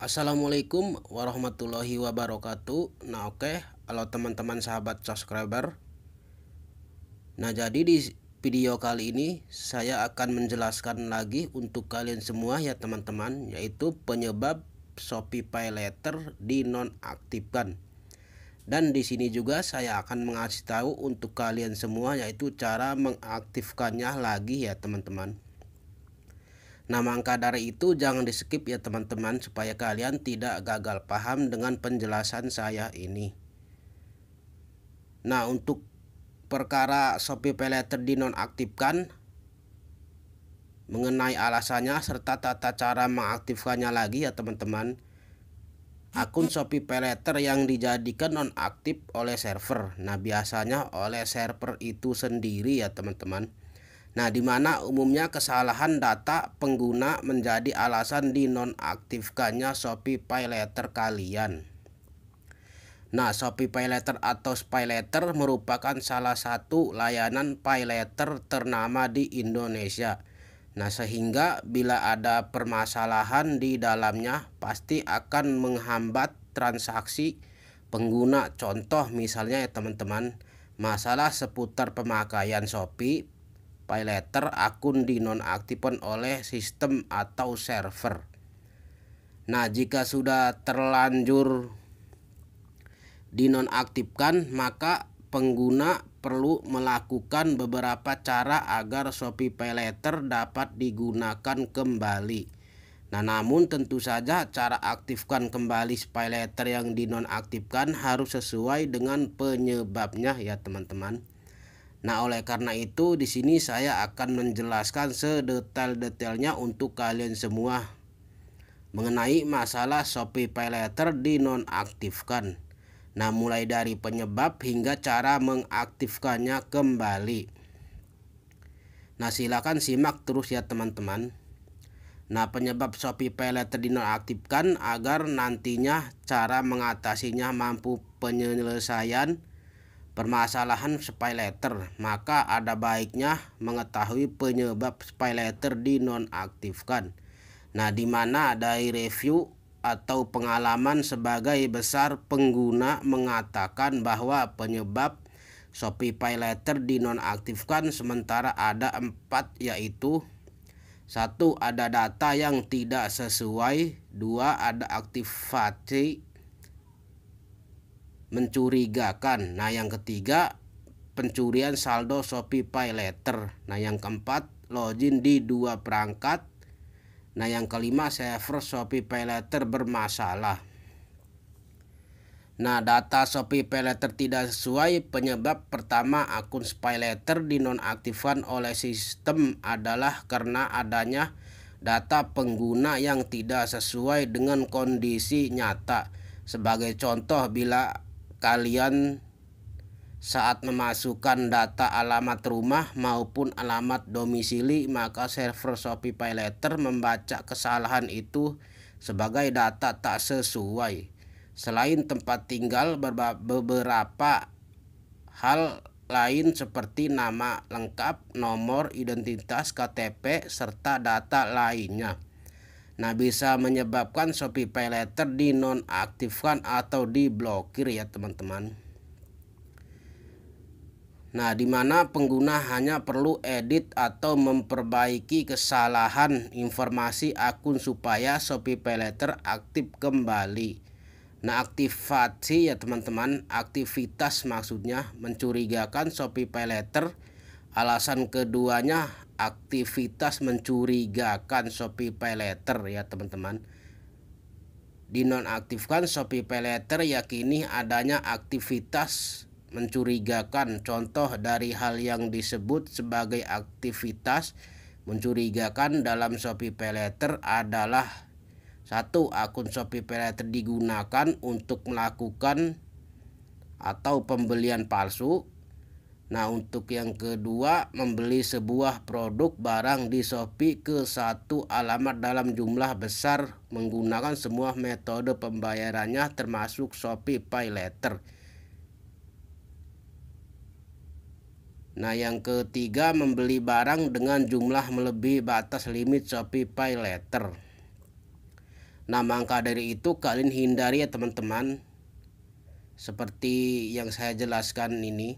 Assalamualaikum warahmatullahi wabarakatuh. Halo teman-teman sahabat subscriber. Jadi di video kali ini saya akan menjelaskan lagi untuk kalian semua ya teman-teman, yaitu penyebab Shopee Pay Later dinonaktifkan. Dan di sini juga saya akan mengasih tahu untuk kalian semua yaitu cara mengaktifkannya lagi ya teman-teman. Maka dari itu jangan di skip ya teman-teman, supaya kalian tidak gagal paham dengan penjelasan saya ini. Untuk perkara Shopee Pay Later dinonaktifkan, mengenai alasannya serta tata cara mengaktifkannya lagi ya teman-teman. Akun Shopee Pay Later yang dijadikan nonaktif oleh server, biasanya oleh server itu sendiri ya teman-teman. Di mana umumnya kesalahan data pengguna menjadi alasan dinonaktifkannya Shopee Pay Later kalian. Shopee Pay Later atau Pay Later merupakan salah satu layanan Pay Later ternama di Indonesia. Sehingga bila ada permasalahan di dalamnya pasti akan menghambat transaksi pengguna. Contoh misalnya ya teman-teman, masalah seputar pemakaian Shopee Pay Later akun dinonaktifkan oleh sistem atau server. Jika sudah terlanjur dinonaktifkan, maka pengguna perlu melakukan beberapa cara agar Shopee Pay Later dapat digunakan kembali. Namun tentu saja cara aktifkan kembali Pay Later yang dinonaktifkan harus sesuai dengan penyebabnya ya teman-teman. Oleh karena itu di sini saya akan menjelaskan sedetail-detailnya untuk kalian semua mengenai masalah Shopee Pay Later dinonaktifkan. Mulai dari penyebab hingga cara mengaktifkannya kembali. Silakan simak terus ya teman-teman. Penyebab Shopee Pay Later dinonaktifkan agar nantinya cara mengatasinya mampu penyelesaian permasalahan Pay Later, maka ada baiknya mengetahui penyebab Pay Later dinonaktifkan. Di mana dari review atau pengalaman sebagai besar pengguna mengatakan bahwa penyebab Shopee Pay Later dinonaktifkan sementara ada 4, yaitu 1. Ada data yang tidak sesuai. 2. Ada aktivasi mencurigakan. Yang ketiga, pencurian saldo Shopee Pay Later. Yang keempat, login di 2 perangkat. Yang kelima, server Shopee Pay Later bermasalah. Data Shopee Pay Later tidak sesuai. Penyebab pertama akun Pay Later dinonaktifkan oleh sistem adalah karena adanya data pengguna yang tidak sesuai dengan kondisi nyata. Sebagai contoh, bila kalian saat memasukkan data alamat rumah maupun alamat domisili, maka server Shopee Pay Later membaca kesalahan itu sebagai data tak sesuai. Selain tempat tinggal, beberapa hal lain seperti nama lengkap, nomor identitas KTP, serta data lainnya bisa menyebabkan Shopee Pay Later dinonaktifkan atau diblokir ya teman-teman. Di mana pengguna hanya perlu edit atau memperbaiki kesalahan informasi akun supaya Shopee Pay Later aktif kembali. Aktivasi ya teman-teman, aktivitas maksudnya mencurigakan Shopee Pay Later. Alasan keduanya aktivitas mencurigakan Shopee Pay Later ya teman-teman. Dinonaktifkan Shopee Pay Later yakini adanya aktivitas mencurigakan. Contoh dari hal yang disebut sebagai aktivitas mencurigakan dalam Shopee Pay Later adalah 1. Akun Shopee Pay Later digunakan untuk melakukan atau pembelian palsu. Untuk yang kedua, membeli sebuah produk barang di Shopee ke satu alamat dalam jumlah besar menggunakan semua metode pembayarannya termasuk Shopee Pay Later. Yang ketiga, membeli barang dengan jumlah melebihi batas limit Shopee Pay Later. Nah, maka dari itu kalian hindari ya teman-teman, seperti yang saya jelaskan ini.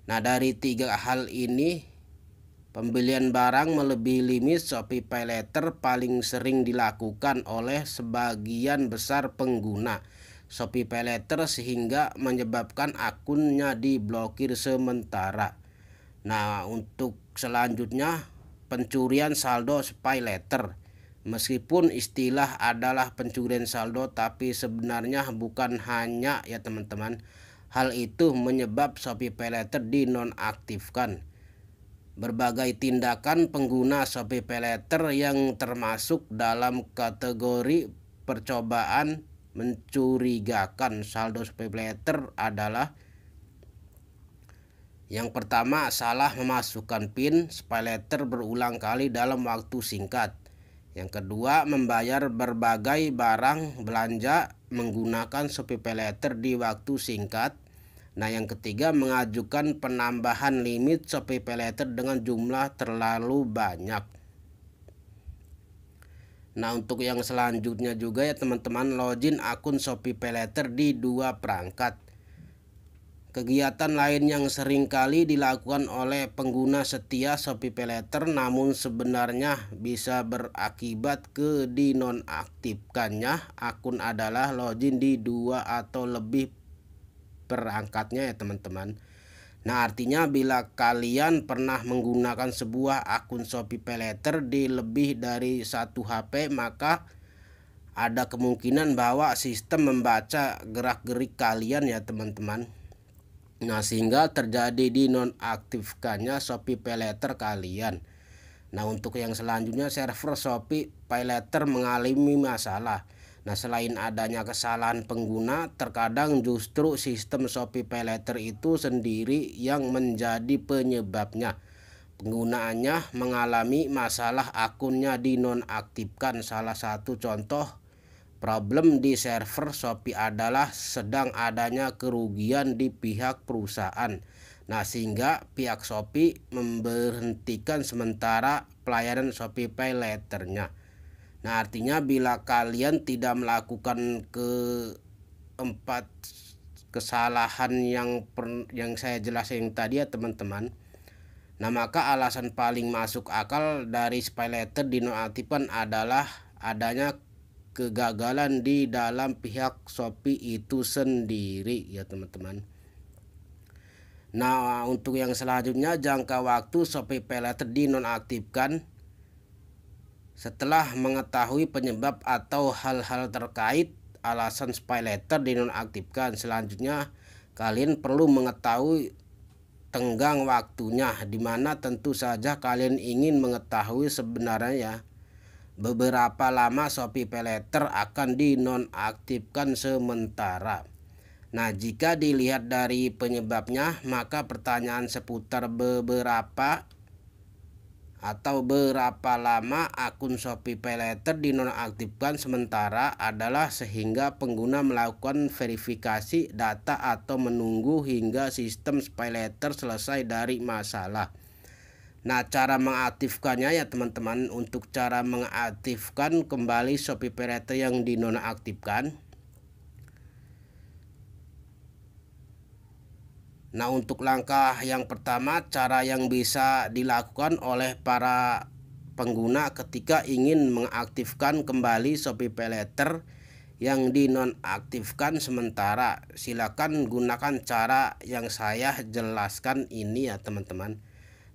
Nah, dari 3 hal ini, pembelian barang melebihi limit Shopee PayLater paling sering dilakukan oleh sebagian besar pengguna Shopee PayLater sehingga menyebabkan akunnya diblokir sementara. Nah, untuk selanjutnya, pencurian saldo PayLater. Meskipun istilah adalah pencurian saldo, tapi sebenarnya bukan hanya ya teman-teman. Hal itu menyebab Shopee PayLater dinonaktifkan. Berbagai tindakan pengguna Shopee PayLater yang termasuk dalam kategori percobaan mencurigakan saldo Shopee PayLater adalah: yang pertama, salah memasukkan PIN PayLater berulang kali dalam waktu singkat. Yang kedua, membayar berbagai barang belanja menggunakan Shopee PayLater di waktu singkat. Nah, yang ketiga, mengajukan penambahan limit Shopee PayLater dengan jumlah terlalu banyak. Nah, untuk yang selanjutnya juga ya teman-teman, login akun Shopee PayLater di 2 perangkat. Kegiatan lain yang sering kali dilakukan oleh pengguna setia Shopee PayLater namun sebenarnya bisa berakibat ke dinonaktifkannya akun adalah login di 2 atau lebih perangkatnya ya teman-teman. Nah, artinya bila kalian pernah menggunakan sebuah akun Shopee PayLater di lebih dari 1 HP, maka ada kemungkinan bahwa sistem membaca gerak-gerik kalian ya teman-teman. Nah, sehingga terjadi dinonaktifkannya Shopee PayLater kalian. Nah, untuk yang selanjutnya, server Shopee PayLater mengalami masalah. Nah, selain adanya kesalahan pengguna, terkadang justru sistem Shopee PayLater itu sendiri yang menjadi penyebabnya. Penggunaannya mengalami masalah akunnya dinonaktifkan. Salah satu contoh problem di server Shopee adalah sedang adanya kerugian di pihak perusahaan. Nah, sehingga pihak Shopee memberhentikan sementara pelayanan Shopee PayLater-nya. Nah, artinya bila kalian tidak melakukan keempat kesalahan yang saya jelasin tadi ya teman-teman, nah maka alasan paling masuk akal dari PayLater dinonaktifkan adalah adanya kegagalan di dalam pihak Shopee itu sendiri ya teman-teman. Nah, untuk yang selanjutnya, jangka waktu Shopee PayLater dinonaktifkan. Setelah mengetahui penyebab atau hal-hal terkait alasan PayLater dinonaktifkan, selanjutnya kalian perlu mengetahui tenggang waktunya, dimana tentu saja kalian ingin mengetahui sebenarnya beberapa lama Shopee PayLater akan dinonaktifkan sementara. Nah, jika dilihat dari penyebabnya, maka pertanyaan seputar berapa lama akun Shopee PayLater dinonaktifkan sementara adalah sehingga pengguna melakukan verifikasi data atau menunggu hingga sistem PayLater selesai dari masalah. Nah, cara mengaktifkannya ya teman-teman. Untuk cara mengaktifkan kembali Shopee PayLater yang dinonaktifkan, nah, untuk langkah yang pertama, cara yang bisa dilakukan oleh para pengguna ketika ingin mengaktifkan kembali Shopee PayLater yang dinonaktifkan sementara, silakan gunakan cara yang saya jelaskan ini ya teman-teman.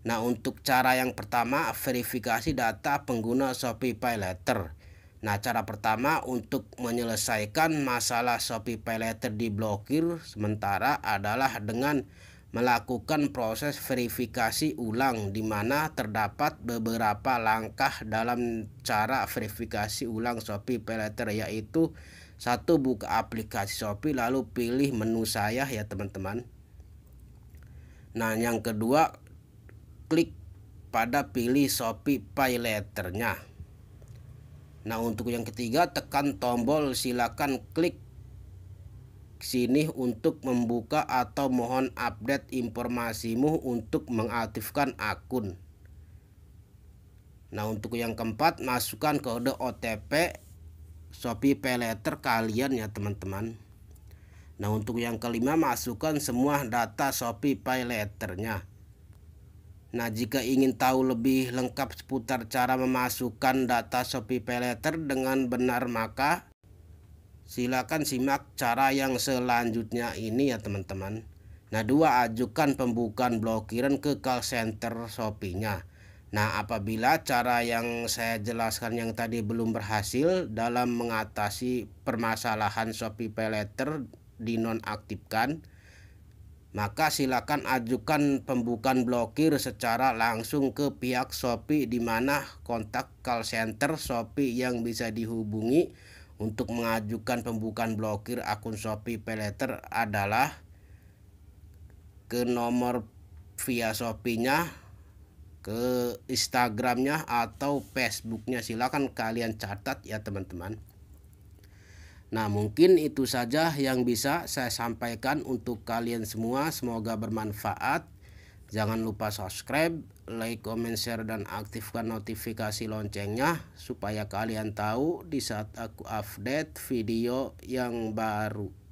Nah, untuk cara yang pertama, verifikasi data pengguna Shopee PayLater. Nah, cara pertama untuk menyelesaikan masalah Shopee PayLater diblokir sementara adalah dengan melakukan proses verifikasi ulang, di mana terdapat beberapa langkah dalam cara verifikasi ulang Shopee PayLater, yaitu: 1. Buka aplikasi Shopee lalu pilih menu saya ya teman-teman. Nah, yang kedua, klik pada pilih Shopee PayLater-nya. Nah, untuk yang ketiga, tekan tombol silakan klik sini untuk membuka atau mohon update informasimu untuk mengaktifkan akun. Nah, untuk yang keempat, masukkan kode OTP Shopee Paylater kalian ya teman-teman. Nah, untuk yang kelima, masukkan semua data Shopee Paylater-nya. Nah, jika ingin tahu lebih lengkap seputar cara memasukkan data Shopee Paylater dengan benar, maka silakan simak cara yang selanjutnya ini ya teman-teman. Nah, 2, ajukan pembukaan blokiran ke call center Shopee-nya. Nah, apabila cara yang saya jelaskan yang tadi belum berhasil dalam mengatasi permasalahan Shopee Paylater dinonaktifkan, maka silakan ajukan pembukaan blokir secara langsung ke pihak Shopee, di mana kontak call center Shopee yang bisa dihubungi untuk mengajukan pembukaan blokir akun Shopee Paylater adalah ke nomor via Shopee-nya, ke Instagram-nya atau Facebook-nya. Silakan kalian catat ya teman-teman. Nah, mungkin itu saja yang bisa saya sampaikan untuk kalian semua. Semoga bermanfaat. Jangan lupa subscribe, like, comment, share, dan aktifkan notifikasi loncengnya supaya kalian tahu di saat aku update video yang baru.